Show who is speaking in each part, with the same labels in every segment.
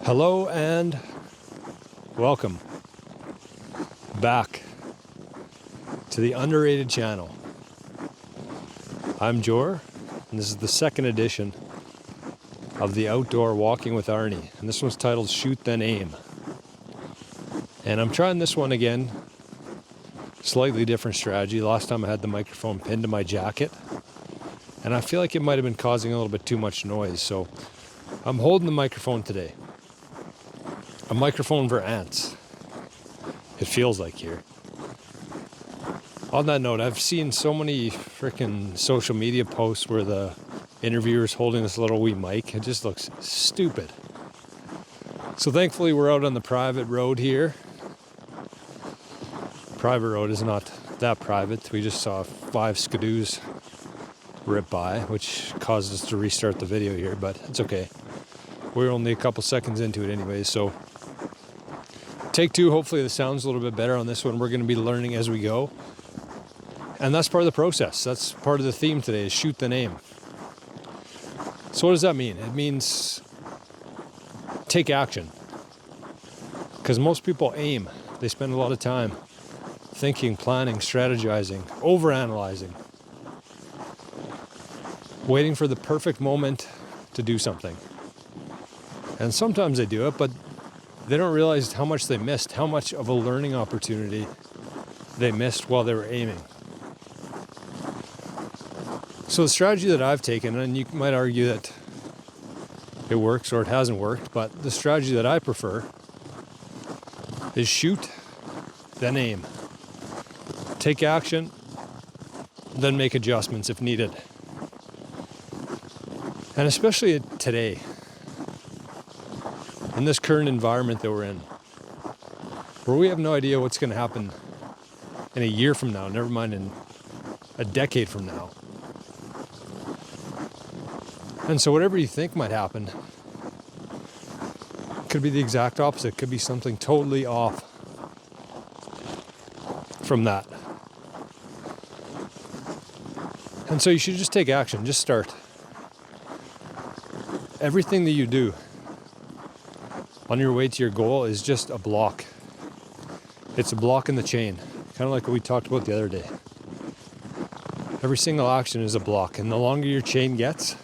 Speaker 1: Hello and welcome back to the Underrated channel. I'm Jor, and this is the second edition of the Outdoor Walking with Arnie, and this one's titled Shoot Then Aim. And I'm trying this one again, slightly different strategy. Last time I had the microphone pinned to my jacket, and I feel like it might have been causing a little bit too much noise, so I'm holding the microphone today. A microphone for ants, it feels like here. On that note, I've seen so many freaking social media posts where the interviewer's holding this little wee mic. It just looks stupid. So thankfully we're out on the private road here. Private road is not that private. We just saw 5 skidoos rip by, which caused us to restart the video here, but it's okay. We're only a couple seconds into it anyways, so take 2. Hopefully the sound's a little bit better on this one. We're going to be learning as we go. And that's part of the process. That's part of the theme today, is shoot then aim. So what does that mean? It means take action. Because most people aim. They spend a lot of time thinking, planning, strategizing, overanalyzing, waiting for the perfect moment to do something. And sometimes they do it, but they don't realize how much they missed, how much of a learning opportunity they missed while they were aiming. So the strategy that I've taken, and you might argue that it works or it hasn't worked, but the strategy that I prefer is shoot, then aim. Take action, then make adjustments if needed. And especially today, in this current environment that we're in, where we have no idea what's going to happen in a year from now, never mind in a decade from now. And so whatever you think might happen could be the exact opposite, could be something totally off from that. And so you should just take action, just start. Everything that you do on your way to your goal is just a block. It's a block in the chain, kind of like what we talked about the other day. Every single action is a block, and the longer your chain gets,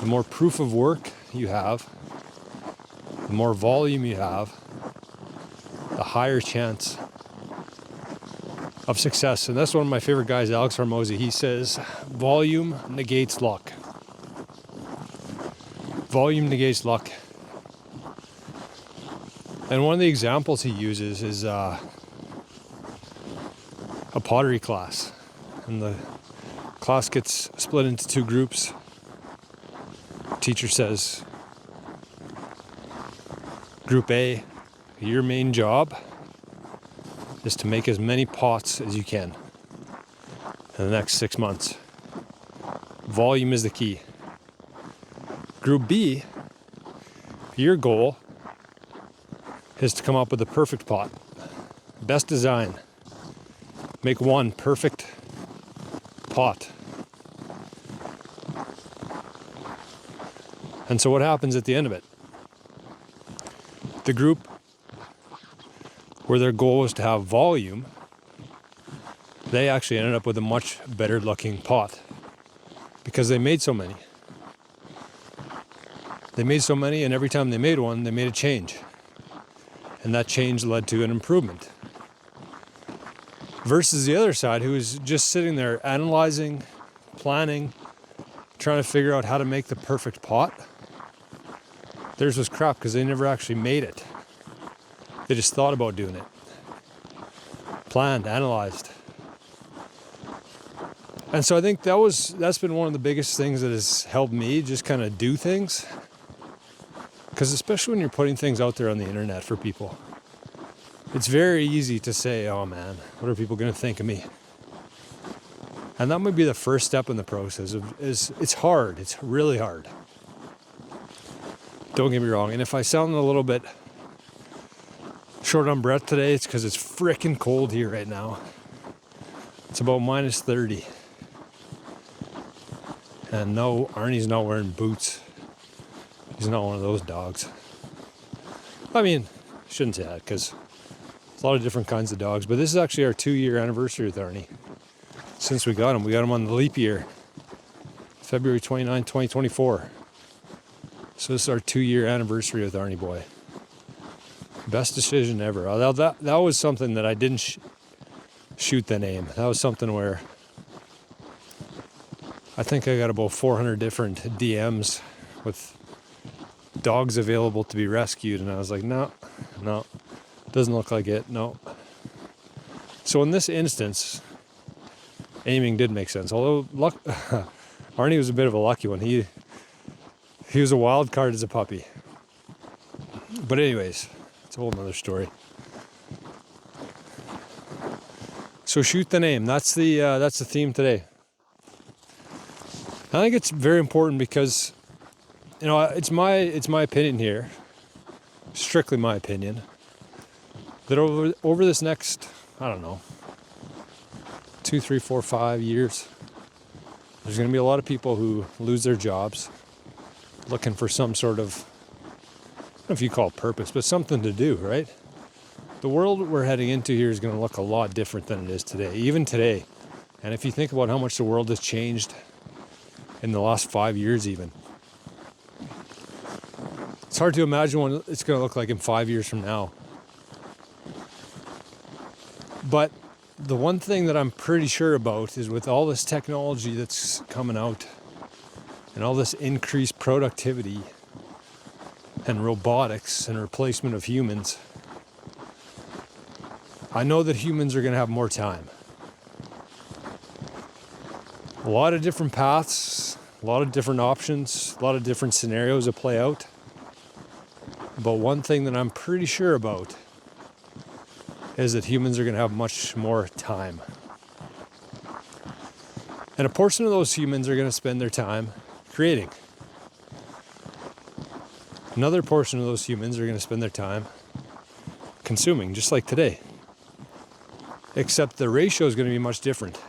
Speaker 1: the more proof of work you have, the more volume you have, the higher chance of success. And that's one of my favorite guys, Alex Hormozi. He says, volume negates luck. Volume negates luck. And one of the examples he uses is a pottery class. And the class gets split into 2 groups. Teacher says, Group A, your main job is to make as many pots as you can in the next 6 months. Volume is the key. Group B, your goal is to come up with a perfect pot. Best design. Make one perfect pot. And so what happens at the end of it? The group where their goal was to have volume, they actually ended up with a much better looking pot because they made so many. They made so many, and every time they made one, they made a change. And that change led to an improvement. Versus the other side, who is just sitting there analyzing, planning, trying to figure out how to make the perfect pot. Theirs was crap because they never actually made it. They just thought about doing it. Planned, analyzed. And so I think that's been one of the biggest things that has helped me just kind of do things. Because especially when you're putting things out there on the internet for people, it's very easy to say, oh man, what are people going to think of me? And that might be the first step in the process. It's hard. It's really hard. Don't get me wrong. And if I sound a little bit short on breath today, it's because it's freaking cold here right now. It's about minus 30. And no, Arnie's not wearing boots. He's not one of those dogs. I mean, shouldn't say that because there's a lot of different kinds of dogs, but this is actually our 2-year anniversary with Arnie. Since we got him. We got him on the leap year, February 29, 2024. So this is our 2-year anniversary with Arnie boy. Best decision ever. That was something that I didn't shoot then aim. That was something where I think I got about 400 different DMs with dogs available to be rescued, and I was like, no, doesn't look like it, no. So in this instance, aiming did make sense. Although Arnie was a bit of a lucky one. He was a wild card as a puppy. But anyways, it's a whole nother story. So shoot then aim. That's the theme today. I think it's very important because, it's my opinion here, strictly my opinion, that over this next, I don't know, 2, 3, 4, 5 years, there's going to be a lot of people who lose their jobs, looking for some sort of, I don't know if you call it purpose, but something to do, right? The world we're heading into here is going to look a lot different than it is today, even today. And if you think about how much the world has changed in the last 5 years even, it's hard to imagine what it's going to look like in 5 years from now. But the one thing that I'm pretty sure about is with all this technology that's coming out and all this increased productivity and robotics and replacement of humans, I know that humans are going to have more time. A lot of different paths, a lot of different options, a lot of different scenarios that play out. But one thing that I'm pretty sure about is that humans are going to have much more time. And a portion of those humans are going to spend their time creating. Another portion of those humans are going to spend their time consuming, just like today. Except the ratio is going to be much different.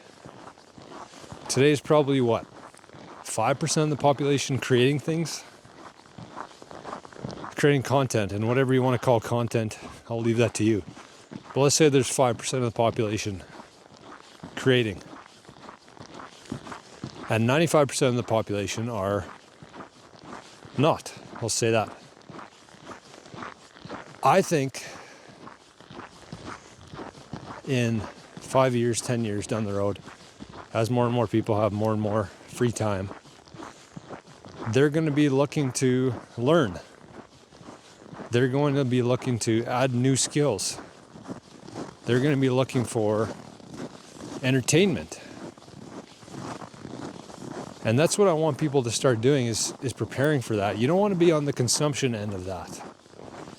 Speaker 1: Today is probably 5% of the population creating things? Creating content, and whatever you want to call content, I'll leave that to you. But let's say there's 5% of the population creating. And 95% of the population are not. I'll say that. I think in 5 years, 10 years down the road, as more and more people have more and more free time, they're going to be looking to learn. They're going to be looking to add new skills. They're going to be looking for entertainment. And that's what I want people to start doing is preparing for that. You don't want to be on the consumption end of that.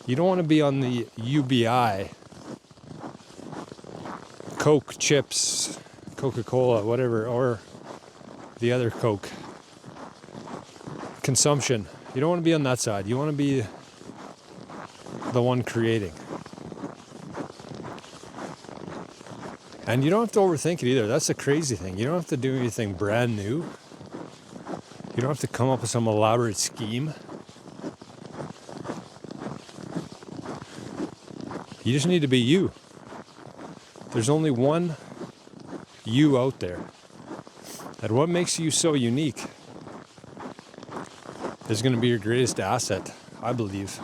Speaker 1: You don't want to be on the UBI, Coke, chips, Coca-Cola, whatever, or the other Coke consumption. You don't want to be on that side. You want to be the one creating. And you don't have to overthink it either. That's the crazy thing. You don't have to do anything brand new. You don't have to come up with some elaborate scheme. You just need to be you. There's only one you out there. And what makes you so unique is going to be your greatest asset, I believe,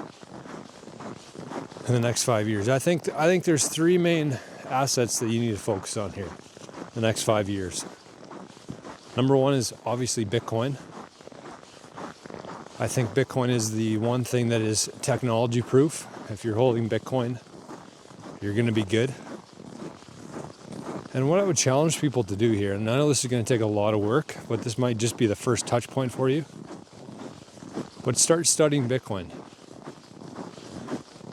Speaker 1: in the next 5 years. I think there's 3 main assets that you need to focus on here the next 5 years. Number 1 is obviously Bitcoin. I think Bitcoin is the one thing that is technology proof. If you're holding Bitcoin, you're going to be good. And what I would challenge people to do here, and I know this is going to take a lot of work, but this might just be the first touch point for you, but start studying Bitcoin.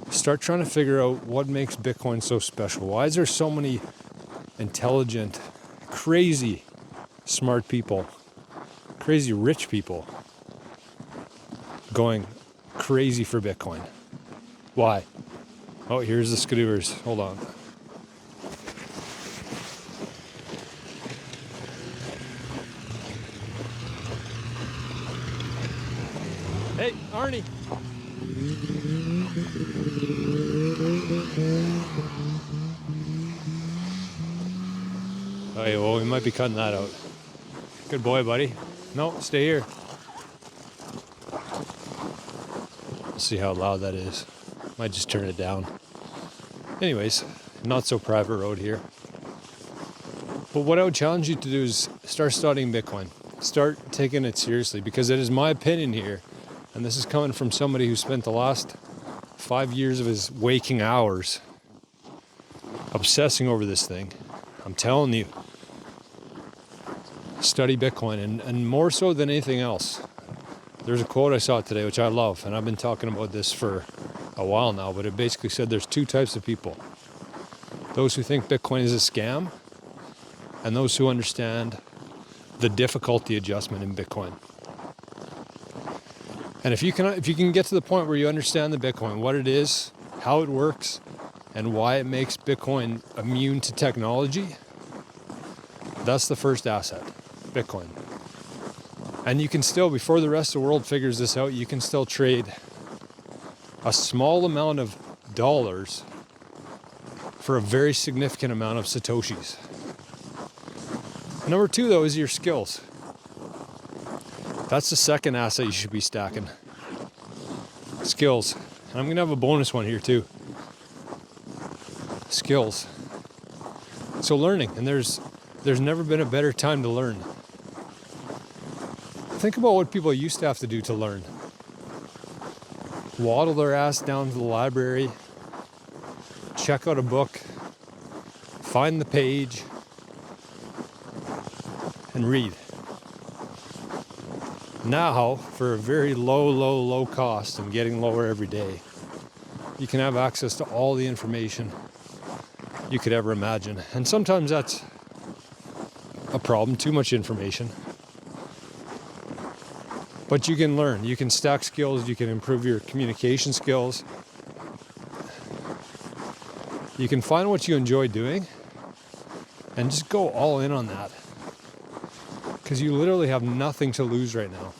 Speaker 1: Start trying to figure out what makes Bitcoin so special. Why is there so many intelligent, crazy smart people, crazy rich people going crazy for Bitcoin? Why? Oh, here's the Skidoovers. Hold on. Hey, Arnie. Oh yeah, well, we might be cutting that out. Good boy, buddy. No, stay here. Let's see how loud that is. Might just turn it down. Anyways, not so private road here. But what I would challenge you to do is start studying Bitcoin. Start taking it seriously, because it is my opinion here, and this is coming from somebody who spent the last 5 years of his waking hours obsessing over this thing. I'm telling you, study Bitcoin, and more so than anything else. There's a quote I saw today, which I love, and I've been talking about this for a while now, but it basically said there's two types of people. Those who think Bitcoin is a scam, and those who understand the difficulty adjustment in Bitcoin. And if you can get to the point where you understand the Bitcoin, what it is, how it works, and why it makes Bitcoin immune to technology, that's the first asset, Bitcoin. And you can still, before the rest of the world figures this out, you can still trade a small amount of dollars for a very significant amount of Satoshis. Number two, though, is your skills. That's the second asset you should be stacking. Skills. And I'm going to have a bonus one here, too. Skills. So learning, and there's never been a better time to learn. Think about what people used to have to do to learn. Waddle their ass down to the library, check out a book, find the page, and read. Now, for a very low cost, and getting lower every day, you can have access to all the information you could ever imagine. And sometimes that's a problem, too much information. But you can learn, you can stack skills, you can improve your communication skills. You can find what you enjoy doing and just go all in on that. Because you literally have nothing to lose right now.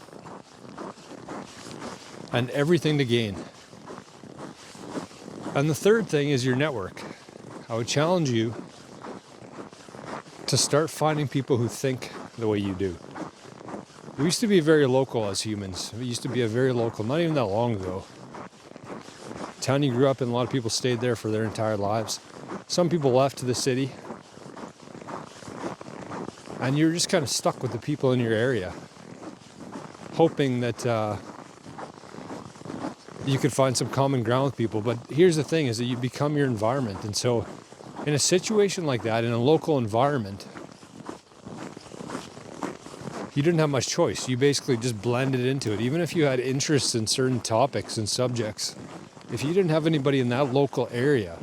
Speaker 1: And everything to gain. And the third thing is your network. I would challenge you to start finding people who think the way you do. We used to be very local as humans. We used to be a very local, not even that long ago. Town you grew up in, a lot of people stayed there for their entire lives. Some people left to the city. And you're just kind of stuck with the people in your area, hoping that you could find some common ground with people. But here's the thing, is that you become your environment. And so in a situation like that, in a local environment, you didn't have much choice. You basically just blended into it. Even if you had interests in certain topics and subjects, if you didn't have anybody in that local area,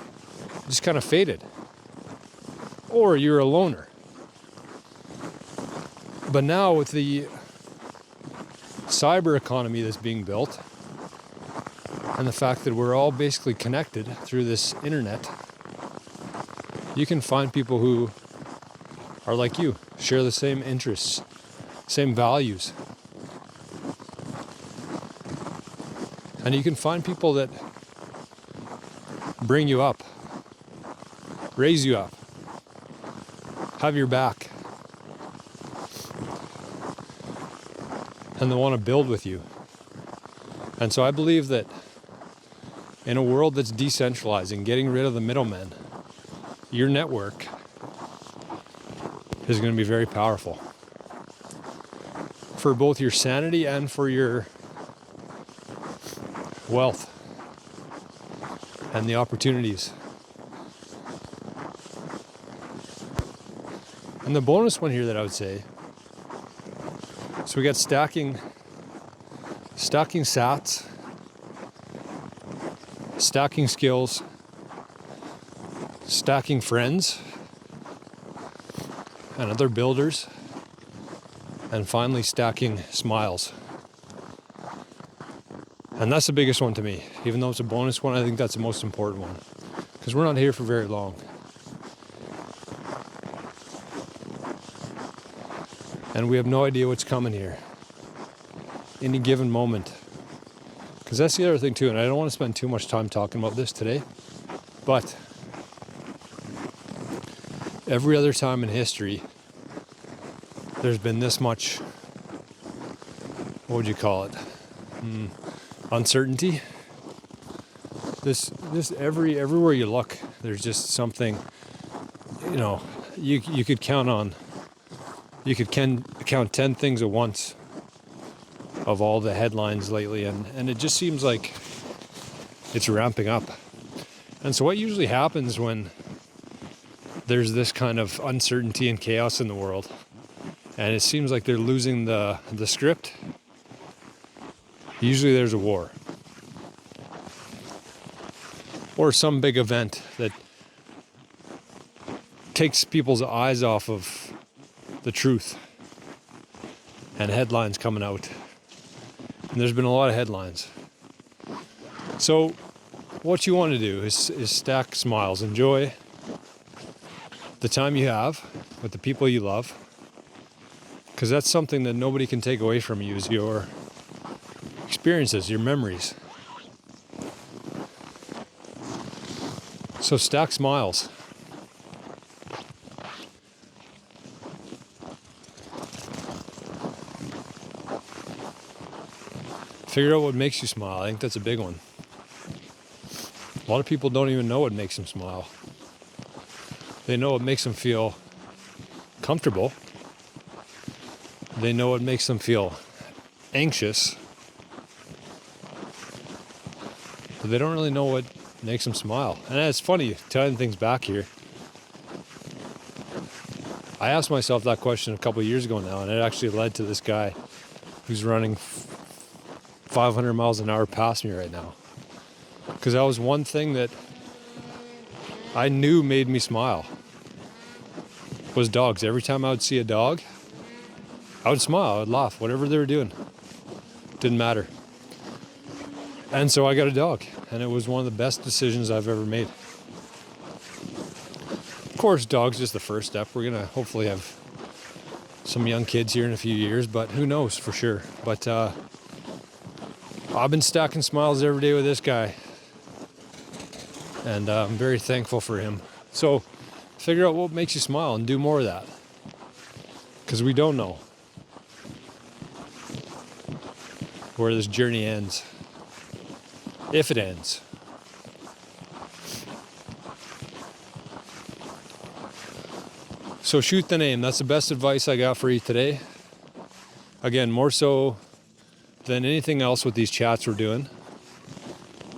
Speaker 1: you just kind of faded. Or you're a loner. But now with the cyber economy that's being built, and the fact that we're all basically connected through this internet, you can find people who are like you, share the same interests, same values. And you can find people that bring you up, raise you up, have your back, and they want to build with you. And so I believe that in a world that's decentralizing, getting rid of the middlemen, your network is going to be very powerful for both your sanity and for your wealth and the opportunities. And the bonus one here that I would say, so we got stacking sats, stacking skills, stacking friends and other builders, and finally stacking smiles. And that's the biggest one to me. Even though it's a bonus one, I think that's the most important one, because we're not here for very long. And we have no idea what's coming here. Any given moment Because that's the other thing too, and I don't want to spend too much time talking about this today, but every other time in history, there's been this much, what would you call it? Uncertainty. This everywhere you look, there's just something, you could count 10 things at once of all the headlines lately, and it just seems like it's ramping up. And so what usually happens when there's this kind of uncertainty and chaos in the world, and it seems like they're losing the script, usually there's a war. Or some big event that takes people's eyes off of the truth, and headlines coming out. And there's been a lot of headlines. So what you want to do is stack smiles. Enjoy the time you have with the people you love, because that's something that nobody can take away from you, is your experiences, your memories. So stack smiles. Figure out what makes you smile. I think that's a big one. A lot of people don't even know what makes them smile. They know what makes them feel comfortable. They know what makes them feel anxious. But they don't really know what makes them smile. And it's funny, tying things back here. I asked myself that question a couple of years ago now, and it actually led to this guy who's running 500 miles an hour past me right now. Because that was one thing that I knew made me smile, was dogs. Every time I would see a dog, I would smile, I would laugh, whatever they were doing. Didn't matter. And so I got a dog, and it was one of the best decisions I've ever made. Of course, dogs is the first step. We're going to hopefully have some young kids here in a few years, but who knows for sure. But I've been stacking smiles every day with this guy, and I'm very thankful for him. So figure out what makes you smile and do more of that, because we don't know where this journey ends, if it ends. So shoot the name. That's the best advice I got for you today. Again, more so than anything else with these chats we're doing,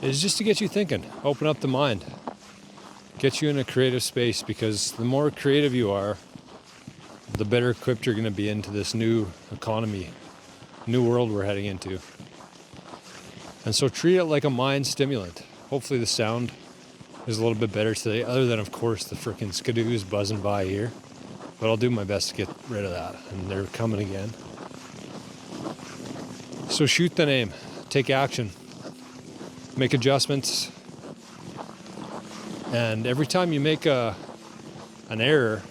Speaker 1: is just to get you thinking, open up the mind, get you in a creative space, because the more creative you are, the better equipped you're going to be into this new economy, new world we're heading into. And so treat it like a mind stimulant. Hopefully the sound is a little bit better today, other than, of course, the frickin' skidoos buzzing by here. But I'll do my best to get rid of that, and they're coming again. So shoot the name, take action, make adjustments, and every time you make an error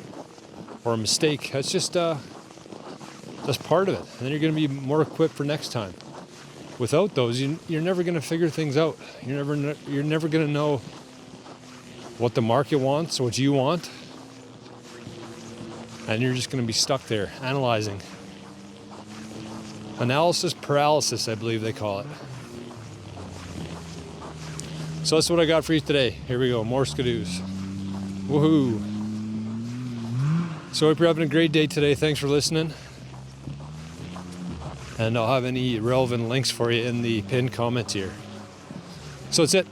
Speaker 1: or a mistake, that's just that's part of it. And then you're going to be more equipped for next time. Without those, you're never going to figure things out. You're never going to know what the market wants, what you want, and you're just going to be stuck there analyzing. Analysis paralysis, I believe they call it. So that's what I got for you today. Here we go, more skidoos. Woohoo! So I hope you're having a great day today. Thanks for listening. And I'll have any relevant links for you in the pinned comments here. So that's it.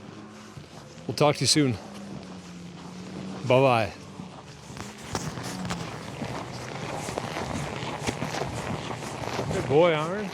Speaker 1: We'll talk to you soon. Bye-bye. Good boy, Aaron.